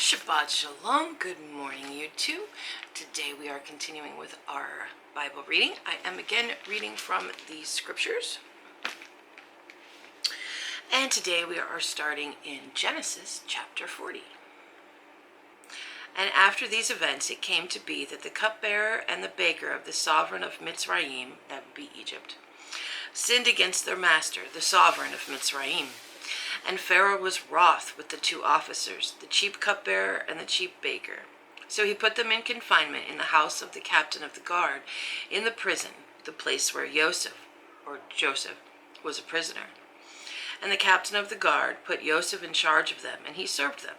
Shabbat Shalom. Good morning, YouTube. Today we are continuing with our Bible reading. I am again reading from the scriptures. And today we are starting in Genesis chapter 40. And after these events, it came to be that the cupbearer and the baker of the sovereign of Mitzrayim, that would be Egypt, sinned against their master, the sovereign of Mitzrayim. And Pharaoh was wroth with the two officers, the chief cupbearer and the chief baker. So he put them in confinement in the house of the captain of the guard, in the prison, the place where Joseph was a prisoner. And the captain of the guard put Joseph in charge of them, and he served them.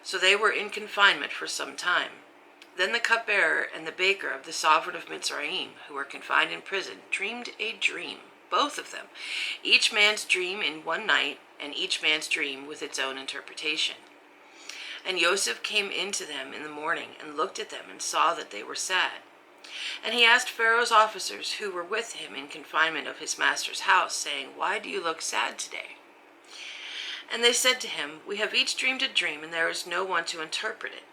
So they were in confinement for some time. Then the cupbearer and the baker of the sovereign of Mitzrayim, who were confined in prison, dreamed a dream, both of them, each man's dream in one night, and each man's dream with its own interpretation. And Joseph came in to them in the morning and looked at them and saw that they were sad. And he asked Pharaoh's officers who were with him in confinement of his master's house, saying, "Why do you look sad today?" And they said to him, "We have each dreamed a dream, and there is no one to interpret it."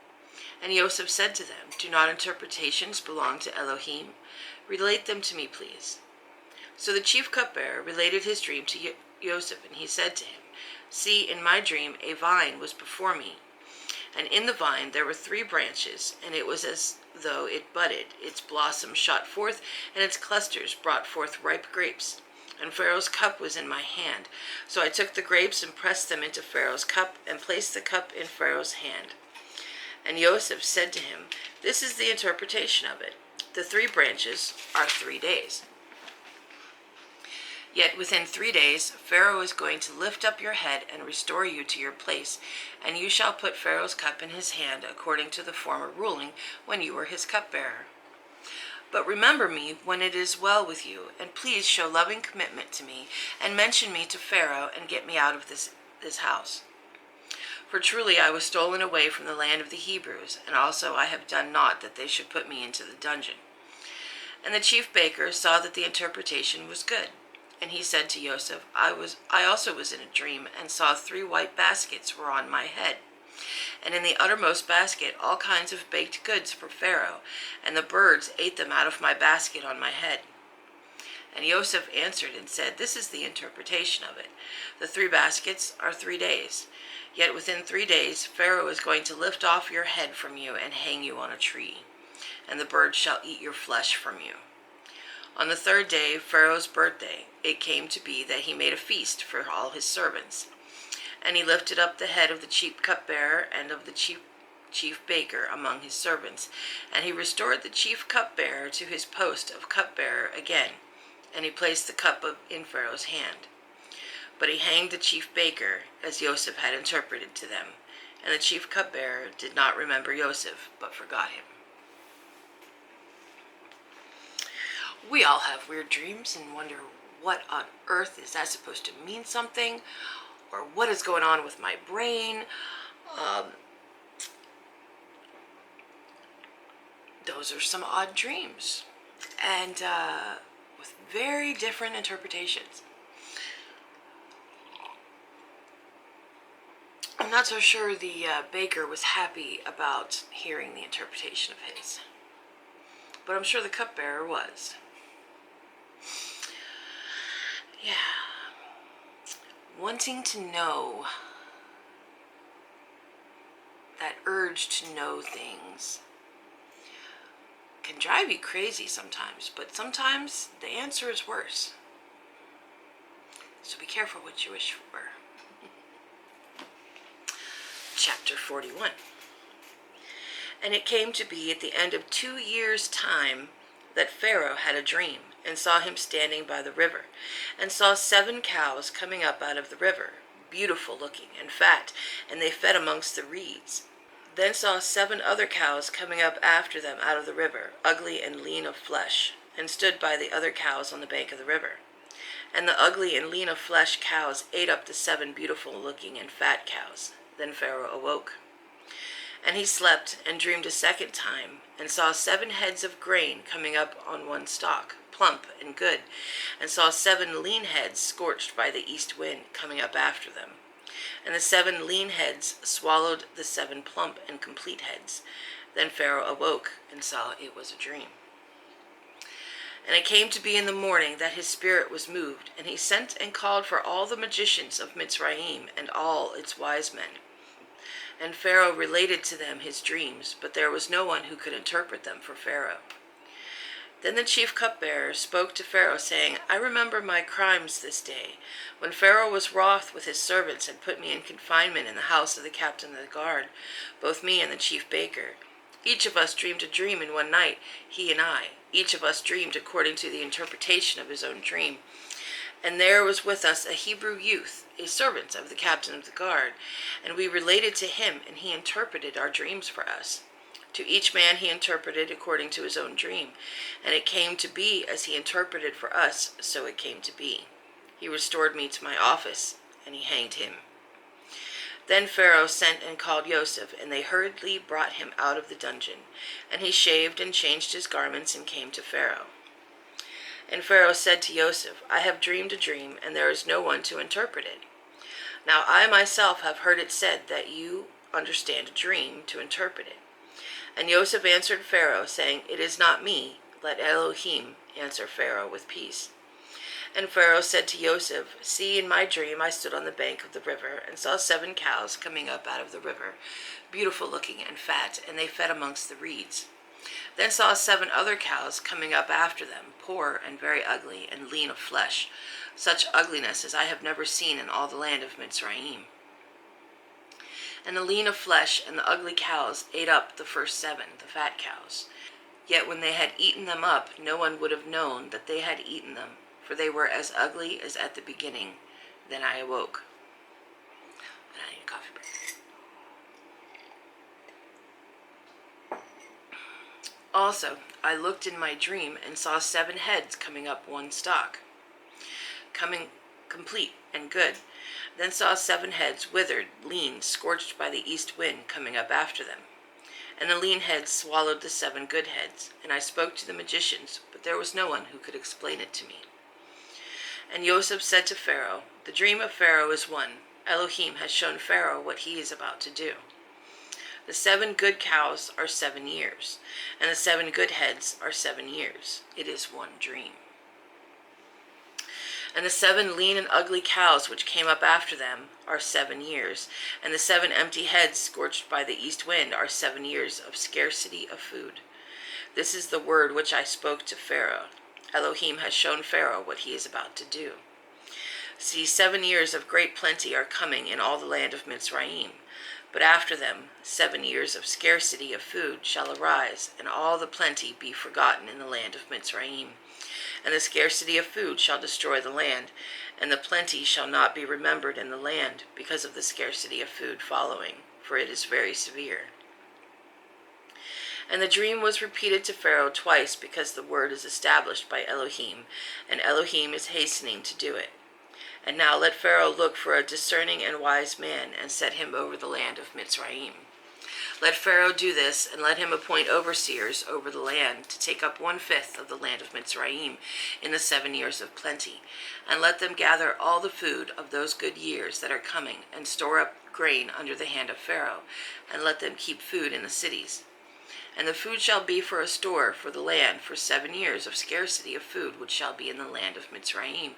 And Joseph said to them, "Do not interpretations belong to Elohim? Relate them to me, please." So the chief cupbearer related his dream to Joseph, and he said to him, "See, in my dream a vine was before me, and in the vine there were 3 branches, and it was as though it budded, its blossoms shot forth, and its clusters brought forth ripe grapes. And Pharaoh's cup was in my hand. So I took the grapes and pressed them into Pharaoh's cup, and placed the cup in Pharaoh's hand." And Joseph said to him, "This is the interpretation of it. The 3 branches are 3 days. Yet within 3 days, Pharaoh is going to lift up your head and restore you to your place, and you shall put Pharaoh's cup in his hand according to the former ruling when you were his cupbearer. But remember me when it is well with you, and please show loving commitment to me, and mention me to Pharaoh, and get me out of this house. For truly I was stolen away from the land of the Hebrews, and also I have done naught that they should put me into the dungeon." And the chief baker saw that the interpretation was good. And he said to Joseph, I also was in a dream, and saw 3 white baskets were on my head. And in the uttermost basket all kinds of baked goods for Pharaoh, and the birds ate them out of my basket on my head. And Joseph answered and said, "This is the interpretation of it. The 3 baskets are 3 days. Yet within 3 days Pharaoh is going to lift off your head from you and hang you on a tree, and the birds shall eat your flesh from you. On the 3rd day, Pharaoh's birthday, it came to be that he made a feast for all his servants. And he lifted up the head of the chief cupbearer and of the chief baker among his servants. And he restored the chief cupbearer to his post of cupbearer again. And he placed the cup in Pharaoh's hand. But he hanged the chief baker, as Joseph had interpreted to them. And the chief cupbearer did not remember Joseph, but forgot him. We all have weird dreams and wonder, what on earth is that supposed to mean something? Or what is going on with my brain? Those are some odd dreams. And with very different interpretations. I'm not so sure the baker was happy about hearing the interpretation of his. But I'm sure the cupbearer was. Yeah. Wanting to know, that urge to know things, can drive you crazy sometimes, but sometimes the answer is worse. So be careful what you wish for. Chapter 41. And it came to be at the end of 2 years' time that Pharaoh had a dream, and saw him standing by the river, and saw 7 cows coming up out of the river, beautiful looking and fat, and they fed amongst the reeds. Then saw 7 other cows coming up after them out of the river, ugly and lean of flesh, and stood by the other cows on the bank of the river. And the ugly and lean of flesh cows ate up the 7 beautiful looking and fat cows. Then Pharaoh awoke. And he slept and dreamed a second time, and saw 7 heads of grain coming up on one stalk, plump and good, and saw 7 lean heads scorched by the east wind coming up after them. And the 7 lean heads swallowed the 7 plump and complete heads. Then Pharaoh awoke and saw it was a dream. And it came to be in the morning that his spirit was moved, and he sent and called for all the magicians of Mitzrayim and all its wise men. And Pharaoh related to them his dreams, but there was no one who could interpret them for Pharaoh. Then the chief cupbearer spoke to Pharaoh, saying, I remember my crimes this day, when Pharaoh was wroth with his servants and put me in confinement in the house of the captain of the guard, both me and the chief baker. Each of us dreamed a dream in one night, he and I. Each of us dreamed according to the interpretation of his own dream. And there was with us a Hebrew youth, a servant of the captain of the guard, and we related to him, and he interpreted our dreams for us. To each man he interpreted according to his own dream, and it came to be as he interpreted for us, so it came to be. He restored me to my office, and he hanged him. Then Pharaoh sent and called Joseph, and they hurriedly brought him out of the dungeon. And he shaved and changed his garments and came to Pharaoh. And Pharaoh said to Joseph, I have dreamed a dream, and there is no one to interpret it. Now I myself have heard it said that you understand a dream to interpret it. And Joseph answered Pharaoh, saying, It is not me. Let Elohim answer Pharaoh with peace. And Pharaoh said to Joseph, See, in my dream I stood on the bank of the river and saw 7 cows coming up out of the river, beautiful looking and fat, and they fed amongst the reeds. Then saw 7 other cows coming up after them, poor and very ugly and lean of flesh, such ugliness as I have never seen in all the land of Mitzrayim. And the lean of flesh and the ugly cows ate up the first 7, the fat cows. Yet when they had eaten them up, no one would have known that they had eaten them, for they were as ugly as at the beginning. Then I awoke. And I need a coffee break. Also, I looked in my dream and saw 7 heads coming up one stalk, coming complete and good. Then saw 7 heads withered, lean, scorched by the east wind coming up after them. And the lean heads swallowed the 7 good heads. And I spoke to the magicians, but there was no one who could explain it to me. And Joseph said to Pharaoh, The dream of Pharaoh is one. Elohim has shown Pharaoh what he is about to do. The 7 good cows are 7 years, and the 7 good heads are 7 years. It is one dream. And the 7 lean and ugly cows which came up after them are 7 years, and the 7 empty heads scorched by the east wind are 7 years of scarcity of food. This is the word which I spoke to Pharaoh. Elohim has shown Pharaoh what he is about to do. See, 7 years of great plenty are coming in all the land of Mitzrayim, but after them 7 years of scarcity of food shall arise, and all the plenty be forgotten in the land of Mitzrayim. And the scarcity of food shall destroy the land, and the plenty shall not be remembered in the land because of the scarcity of food following, for it is very severe. And the dream was repeated to Pharaoh twice because the word is established by Elohim, and Elohim is hastening to do it. And now let Pharaoh look for a discerning and wise man and set him over the land of Mitzrayim. Let Pharaoh do this, and let him appoint overseers over the land to take up 1/5 of the land of Mitzrayim in the 7 years of plenty, and let them gather all the food of those good years that are coming, and store up grain under the hand of Pharaoh, and let them keep food in the cities. And the food shall be for a store for the land for 7 years of scarcity of food which shall be in the land of Mitzrayim,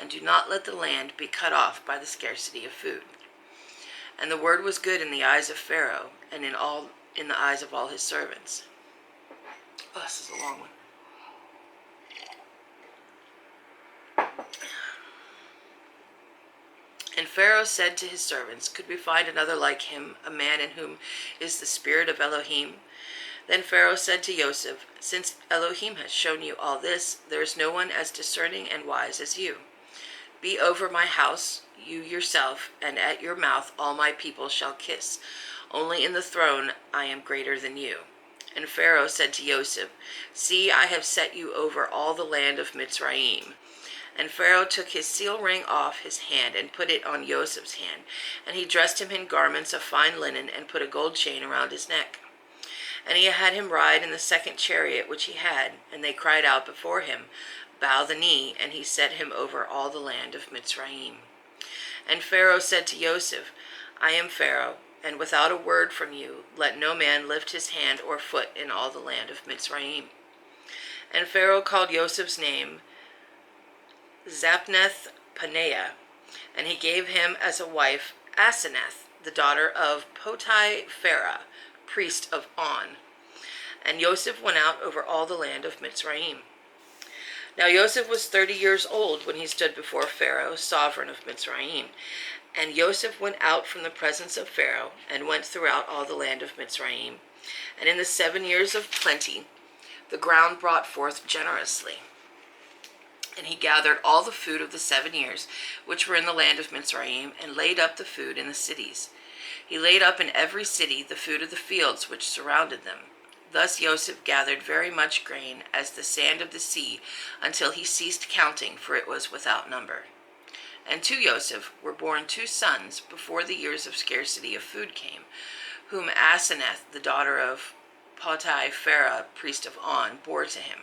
and do not let the land be cut off by the scarcity of food. And the word was good in the eyes of Pharaoh, and in the eyes of all his servants. Oh, this is a long one. And Pharaoh said to his servants, Could we find another like him, a man in whom is the spirit of Elohim? Then Pharaoh said to Joseph, Since Elohim has shown you all this, there is no one as discerning and wise as you. Be over my house, you yourself, and at your mouth all my people shall kiss. Only in the throne I am greater than you. And Pharaoh said to Joseph, See, I have set you over all the land of Mitzrayim. And Pharaoh took his seal ring off his hand and put it on Joseph's hand. And he dressed him in garments of fine linen and put a gold chain around his neck. And he had him ride in the 2nd chariot which he had. And they cried out before him, Bow the knee, and he set him over all the land of Mitzrayim. And Pharaoh said to Joseph, I am Pharaoh, and without a word from you, let no man lift his hand or foot in all the land of Mitzrayim. And Pharaoh called Joseph's name Zapneth Paneah, and he gave him as a wife Asenath, the daughter of Pharaoh, priest of On. And Joseph went out over all the land of Mitzrayim. Now Joseph was 30 years old when he stood before Pharaoh, sovereign of Mitzrayim. And Joseph went out from the presence of Pharaoh, and went throughout all the land of Mitzrayim. And in the 7 years of plenty, the ground brought forth generously. And he gathered all the food of the 7 years which were in the land of Mitzrayim, and laid up the food in the cities. He laid up in every city the food of the fields which surrounded them. Thus Joseph gathered very much grain, as the sand of the sea, until he ceased counting, for it was without number. And to Joseph were born 2 sons before the years of scarcity of food came, whom Asenath, the daughter of Pharaoh, priest of On, bore to him.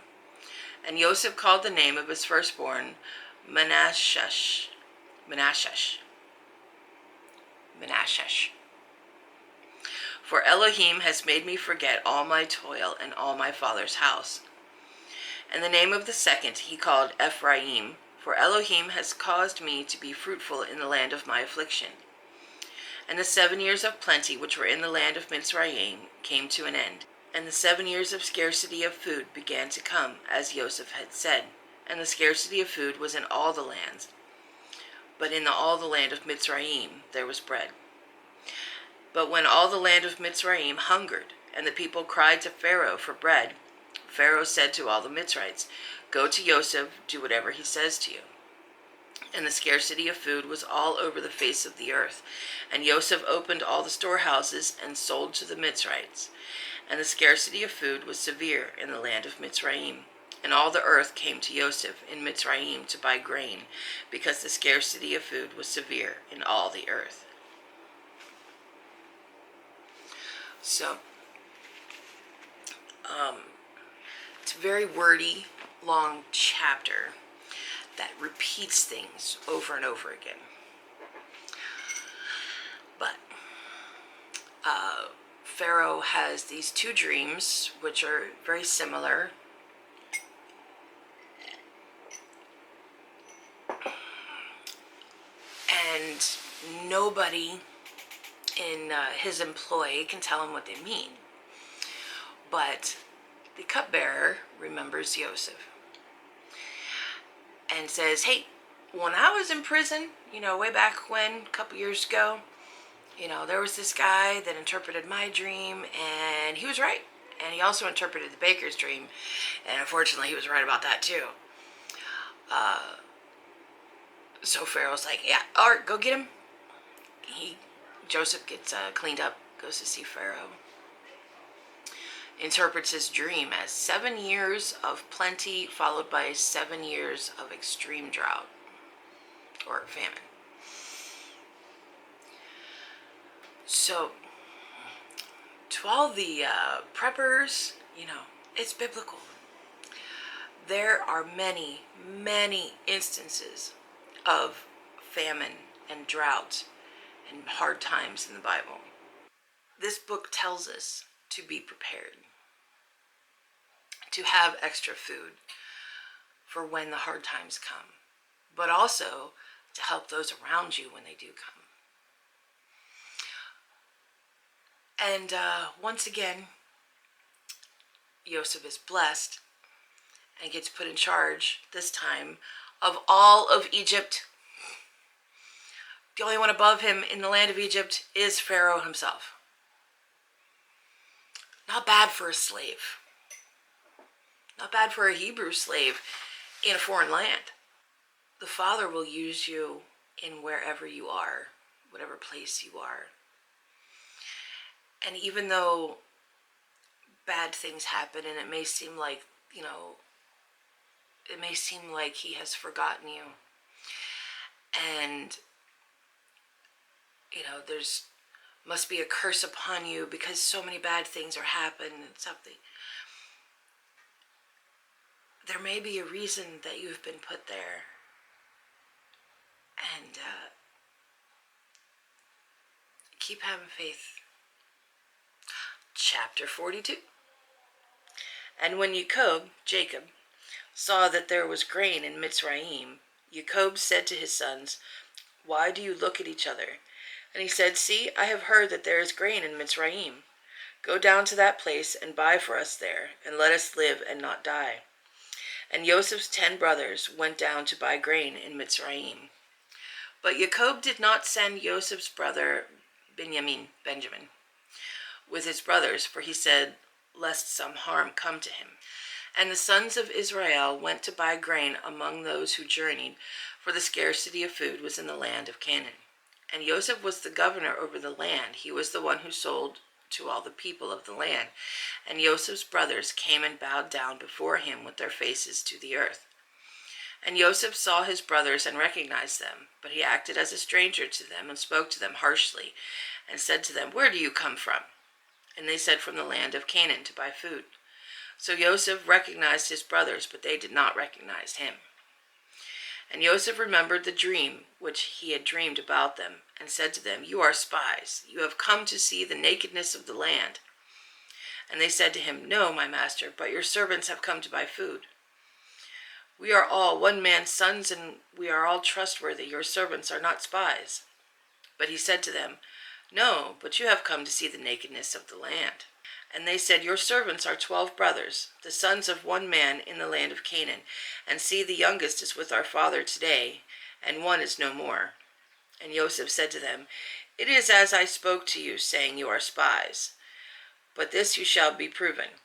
And Joseph called the name of his firstborn Manasseh. For Elohim has made me forget all my toil and all my father's house. And the name of the second he called Ephraim, for Elohim has caused me to be fruitful in the land of my affliction. And the 7 years of plenty which were in the land of Mitzrayim came to an end. And the 7 years of scarcity of food began to come, as Joseph had said. And the scarcity of food was in all the lands. But in all the land of Mitzrayim there was bread. But when all the land of Mitzrayim hungered, and the people cried to Pharaoh for bread, Pharaoh said to all the Mitzrites, Go to Joseph, do whatever he says to you. And the scarcity of food was all over the face of the earth. And Joseph opened all the storehouses and sold to the Mitzrites. And the scarcity of food was severe in the land of Mitzrayim. And all the earth came to Joseph in Mitzrayim to buy grain, because the scarcity of food was severe in all the earth. So, it's a very wordy, long chapter that repeats things over and over again. But Pharaoh has these 2 dreams, which are very similar. And nobody in his employ can tell him what they mean. But the cupbearer remembers Joseph and says, hey, when I was in prison, way back when, a couple years ago, there was this guy that interpreted my dream, and he was right. And he also interpreted the baker's dream, and unfortunately he was right about that too. So Pharaoh's like, yeah, all right, go get him. Joseph gets cleaned up, goes to see Pharaoh. Interprets his dream as 7 years of plenty followed by 7 years of extreme drought or famine. So, to all the preppers, it's biblical. There are many, many instances of famine and drought and hard times in the Bible. This book tells us to be prepared, to have extra food for when the hard times come, but also to help those around you when they do come. And once again, Joseph is blessed and gets put in charge, this time, of all of Egypt. The only one above him in the land of Egypt is Pharaoh himself. Not bad for a slave. Not bad for a Hebrew slave in a foreign land. The Father will use you in wherever you are, whatever place you are. And even though bad things happen and it may seem like, it may seem like he has forgotten you. And, there's must be a curse upon you because so many bad things are happening and something. There may be a reason that you've been put there. And keep having faith. Chapter 42. And when Jacob, saw that there was grain in Mitzrayim, Jacob said to his sons, "Why do you look at each other?" And he said, "See, I have heard that there is grain in Mitzrayim. Go down to that place and buy for us there, and let us live and not die." And Joseph's 10 brothers went down to buy grain in Mitzrayim. But Jacob did not send Joseph's brother Benjamin, with his brothers, for he said, lest some harm come to him. And the sons of Israel went to buy grain among those who journeyed, for the scarcity of food was in the land of Canaan. And Joseph was the governor over the land. He was the one who sold to all the people of the land. And Joseph's brothers came and bowed down before him with their faces to the earth. And Joseph saw his brothers and recognized them, but he acted as a stranger to them and spoke to them harshly and said to them, "Where do you come from?" And they said, "From the land of Canaan to buy food." So Joseph recognized his brothers, but they did not recognize him. And Joseph remembered the dream which he had dreamed about them and said to them, "You are spies. You have come to see the nakedness of the land." And they said to him, "No, my master, but your servants have come to buy food. We are all one man's sons, and we are all trustworthy. Your servants are not spies." But he said to them, "No, but you have come to see the nakedness of the land." And they said, "Your servants are 12 brothers, the sons of one man in the land of Canaan. And see, the youngest is with our father today, and one is no more." And Joseph said to them, "It is as I spoke to you, saying you are spies. But this you shall be proven.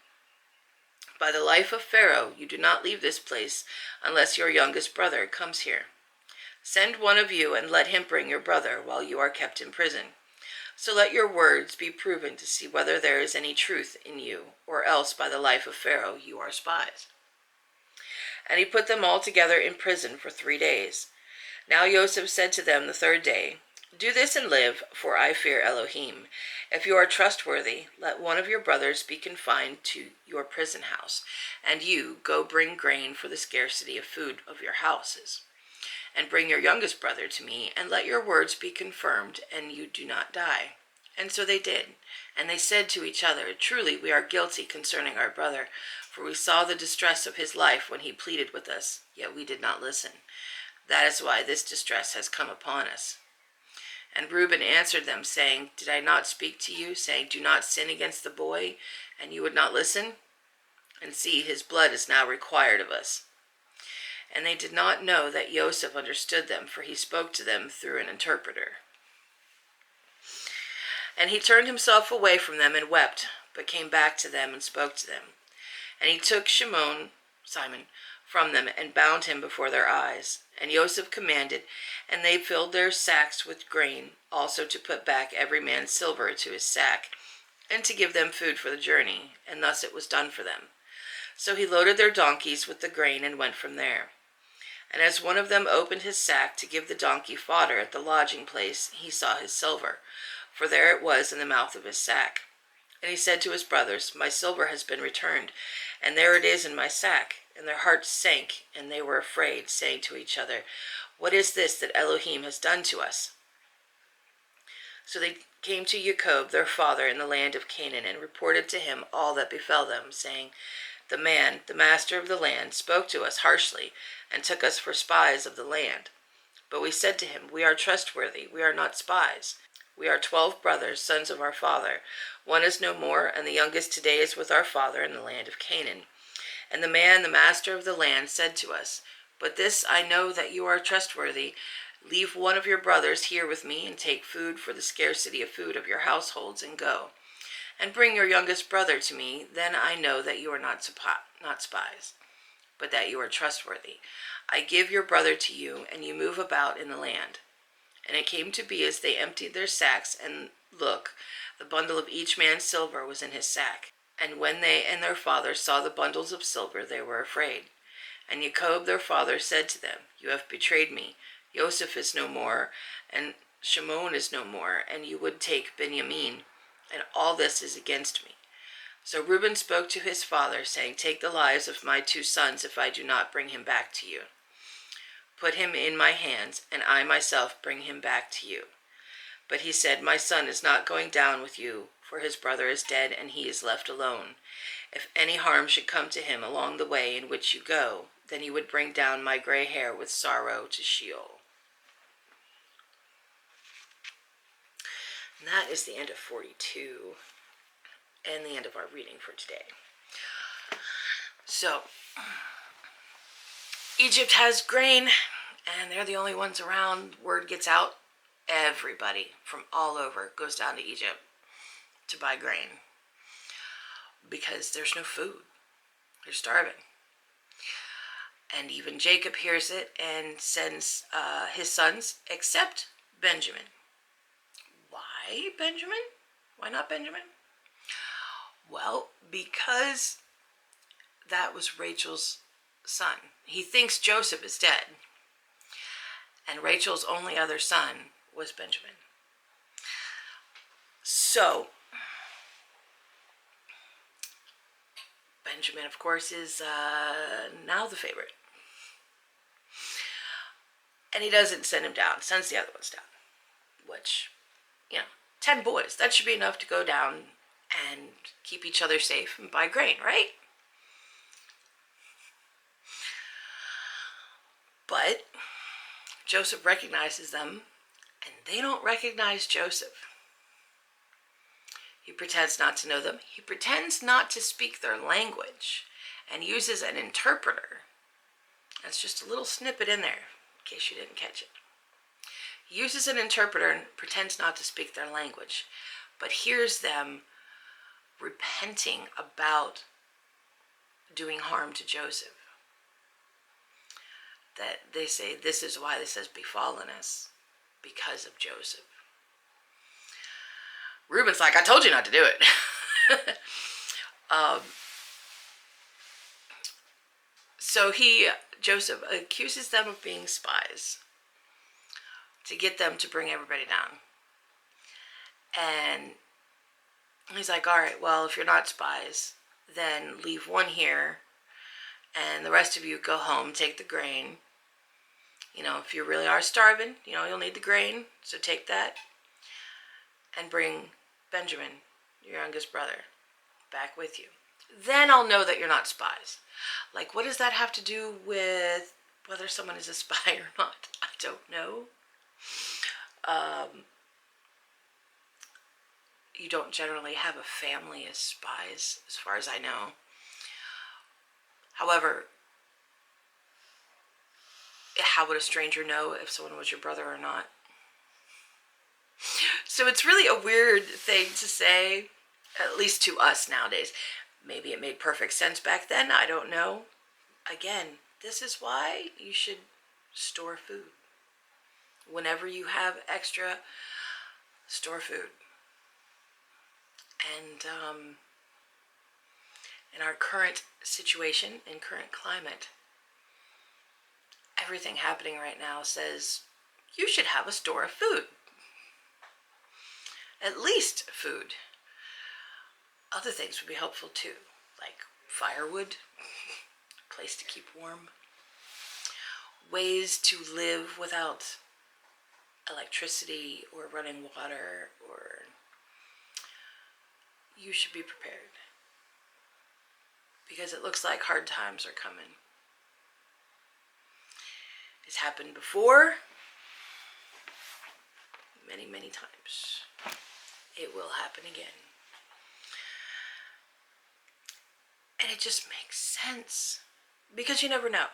By the life of Pharaoh, you do not leave this place unless your youngest brother comes here. Send one of you and let him bring your brother while you are kept in prison. So let your words be proven to see whether there is any truth in you, or else by the life of Pharaoh you are spies." And he put them all together in prison for 3 days. Now Joseph said to them the 3rd day, "Do this and live, for I fear Elohim. If you are trustworthy, let one of your brothers be confined to your prison house, and you go bring grain for the scarcity of food of your houses. And bring your youngest brother to me, and let your words be confirmed, and you do not die." And so they did. And they said to each other, "Truly we are guilty concerning our brother, for we saw the distress of his life when he pleaded with us, yet we did not listen. That is why this distress has come upon us." And Reuben answered them, saying, "Did I not speak to you, saying, 'Do not sin against the boy,' and you would not listen? And see, his blood is now required of us." And they did not know that Joseph understood them, for he spoke to them through an interpreter. And he turned himself away from them and wept, but came back to them and spoke to them. And he took Simon, from them and bound him before their eyes. And Joseph commanded, and they filled their sacks with grain, also to put back every man's silver to his sack, and to give them food for the journey. And thus it was done for them. So he loaded their donkeys with the grain and went from there. And as one of them opened his sack to give the donkey fodder at the lodging place, he saw his silver, for there it was in the mouth of his sack. And he said to his brothers, "My silver has been returned, and there it is in my sack." And their hearts sank, and they were afraid, saying to each other, "What is this that Elohim has done to us?" So they came to Jacob, their father, in the land of Canaan, and reported to him all that befell them, saying, "The man, the master of the land, spoke to us harshly, and took us for spies of the land. But we said to him, 'We are trustworthy, we are not spies. We are 12 brothers, sons of our father. One is no more, and the youngest today is with our father in the land of Canaan.' And the man, the master of the land, said to us, 'But this I know that you are trustworthy. Leave one of your brothers here with me, and take food for the scarcity of food of your households, and go. And bring your youngest brother to me. Then I know that you are not spies, but that you are trustworthy. I give your brother to you, and you move about in the land.' And it came to be as they emptied their sacks, and look, the bundle of each man's silver was in his sack. And when they and their father saw the bundles of silver, they were afraid. And Jacob their father said to them, 'You have betrayed me. Joseph is no more, and Shimon is no more, and you would take Benjamin, and all this is against me.' So Reuben spoke to his father, saying, 'Take the lives of my 2 sons if I do not bring him back to you. Put him in my hands, and I myself bring him back to you.' But he said, "My son is not going down with you, for his brother is dead and he is left alone. If any harm should come to him along the way in which you go, then he would bring down my gray hair with sorrow to Sheol." And that is the end of 42 and the end of our reading for today. So, Egypt has grain, and they're the only ones around. Word gets out. Everybody from all over goes down to Egypt to buy grain because there's no food. They're starving. And even Jacob hears it and sends his sons, except Benjamin. Why Benjamin? Why not Benjamin? Well, because that was Rachel's son. He thinks Joseph is dead. And Rachel's only other son was Benjamin. So, Benjamin, of course, is now the favorite. And he doesn't send him down, sends the other ones down. Which, 10 boys, that should be enough to go down and keep each other safe and buy grain, right? But Joseph recognizes them, and they don't recognize Joseph. He pretends not to know them. He pretends not to speak their language and uses an interpreter. That's just a little snippet in there, in case you didn't catch it. He uses an interpreter and pretends not to speak their language, but hears them repenting about doing harm to Joseph. That they say, this is why this has befallen us, because of Joseph. Reuben's like, I told you not to do it. So Joseph accuses them of being spies to get them to bring everybody down. And he's like, all right, well, if you're not spies, then leave one here, and the rest of you go home, take the grain. If you really are starving, you'll need the grain, so take that. And bring Benjamin, your youngest brother, back with you. Then I'll know that you're not spies. Like, what does that have to do with whether someone is a spy or not? I don't know. You don't generally have a family as spies, as far as I know. However, how would a stranger know if someone was your brother or not? So it's really a weird thing to say, at least to us nowadays. Maybe it made perfect sense back then, I don't know. Again, this is why you should store food. Whenever you have extra, store food. And in our current situation, in current climate, everything happening right now says you should have a store of food. At least food. Other things would be helpful too, like firewood, a place to keep warm, ways to live without electricity or running water, or you should be prepared. Because it looks like hard times are coming. It's happened before, many, many times. It will happen again. And it just makes sense. Because you never know.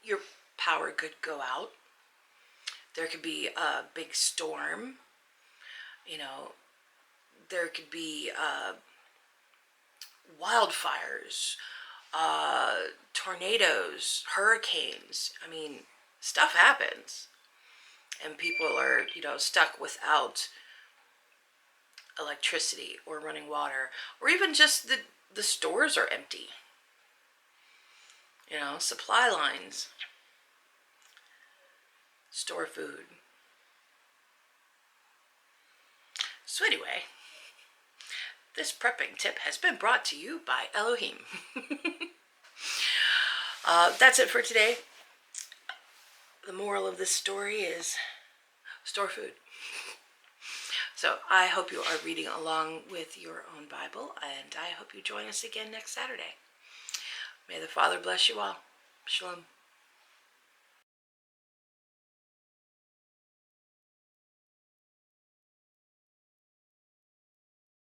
Your power could go out. There could be a big storm. There could be wildfires, tornadoes, hurricanes. Stuff happens. And people are, stuck without electricity or running water, or even just the stores are empty. Supply lines. Store food. So anyway, this prepping tip has been brought to you by Elohim. That's it for today. The moral of this story is store food. So I hope you are reading along with your own Bible, and I hope you join us again next Saturday. May the Father bless you all. Shalom.